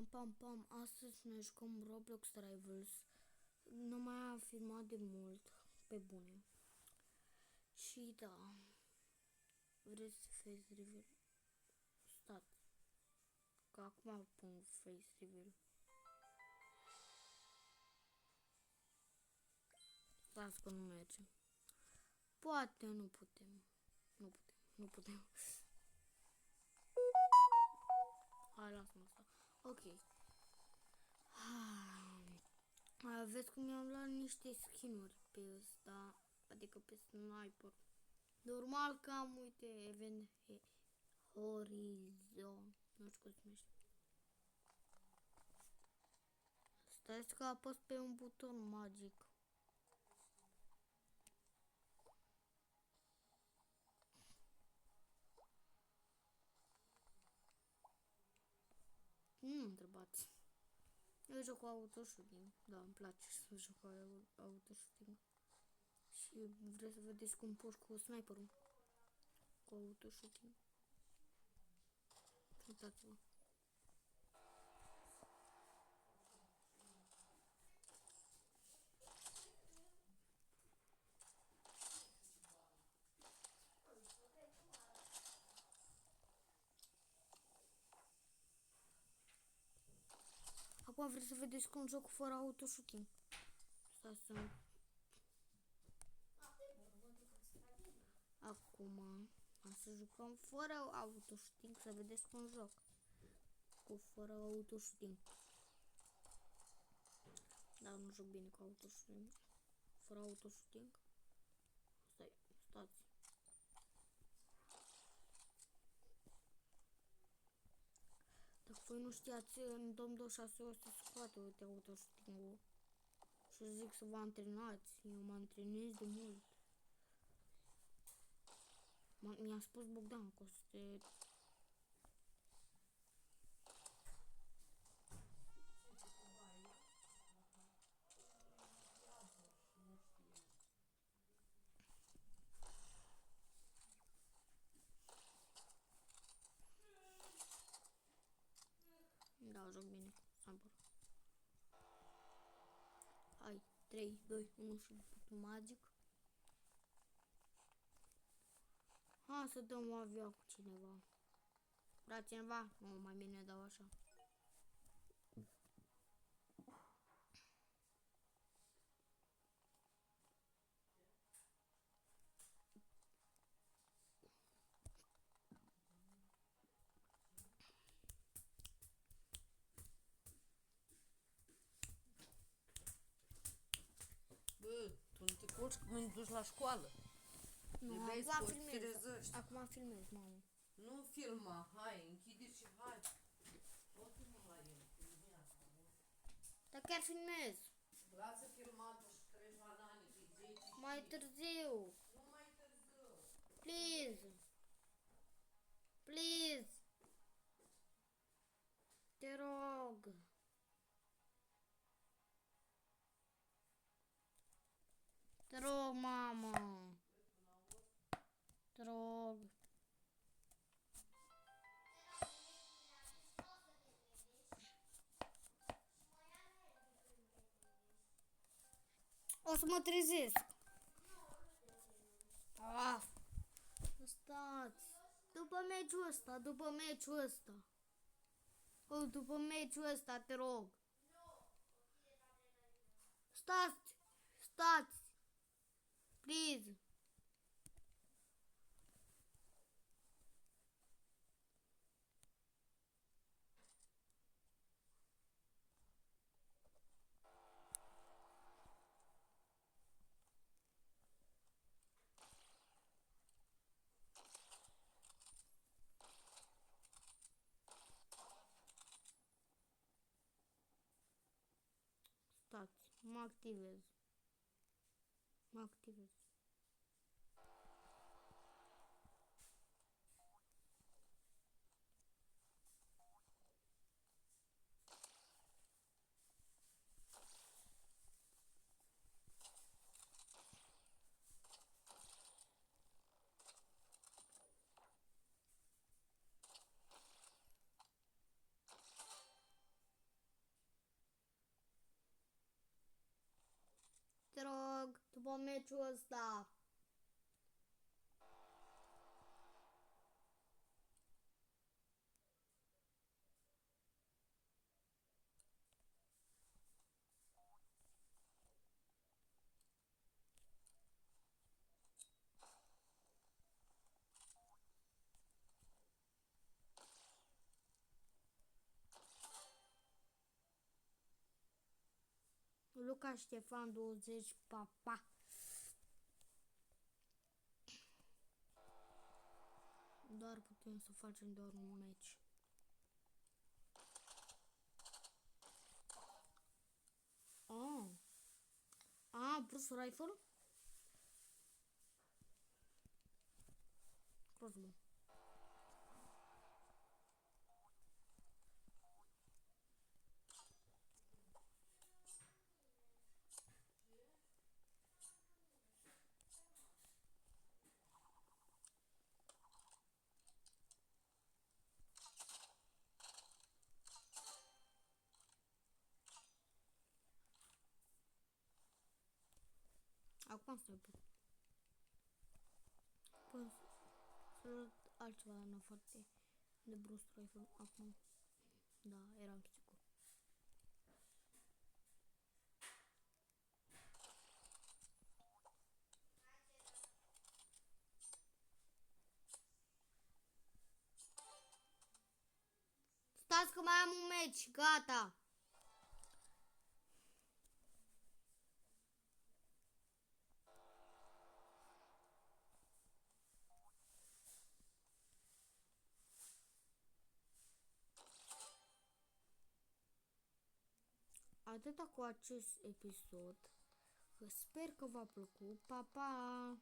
Pam, astăzi ne jucăm Roblox Rivals. Nu mai am filmat de mult, pe bune. Și da, vreți să face reveal? Stați, că acum pun face reveal. Stați că nu merge. Poate nu putem. Nu putem. Hai, lasă-mă asta. Ok. Vezi cum mi-am luat niște skin-uri pe ăsta, adică pe sniper. Normal că am, uite, event Horizon, nu știu cum se numește. Stai că apăs pe un buton magic. Nu întrebați. Eu joc cu autoshooting. Da, îmi place să joc cu autoshooting. Și vreți să vedeți cum poți cu sniperul. Cu autoshooting. Uitați-vă. Acum vreți să vedeți cum joc fără autoshooting. Stai să... Acum am să jucăm fără autoshooting, să vedeți cum joc. Cu fără autoshooting. Dar nu joc bine cu autoshooting. Fără autoshooting. Stați. Dacă voi nu știați, în Dom 26 o să scoate, uite, autoshooting-ul. Și zic să vă antrenați. Eu mă antrenez de mult. Mi-a spus Bogdan că o să te... Da, joc bine cu sniper. Hai, 3, 2, 1 și buton magic. Hai să dăm o avia cu cineva. Vrea cineva? Nu, mai bine dau așa. Bă, tu nu te culci că mă duci la școală. Nu, acum filmez, mamă. Nu filma, hai, închide și hai. O filmă la el. Dar chiar filmez. Lasă filmatul și treci la Nani, că 10 Mai târziu. Nu mai târziu. Please. Please. Te rog. Te rog, mamă. Te rog. O să mă trezesc. Stați. După meciul ăsta. După meciul ăsta, te rog. Stați. Please. Stați, mă activez. Te rog, după meciul ăsta. Luca Ștefan 20, papa. Doar putem să facem doar un meci. Oh. Plus rifle? Crossbow. Acum stai puțin. Păi să luat altceva, dar nu foarte de Bruce Rifle acum. Da, eram sigur. Stați că mai am un meci, gata. Atâta cu acest episod. Sper că v-a plăcut. Pa, pa!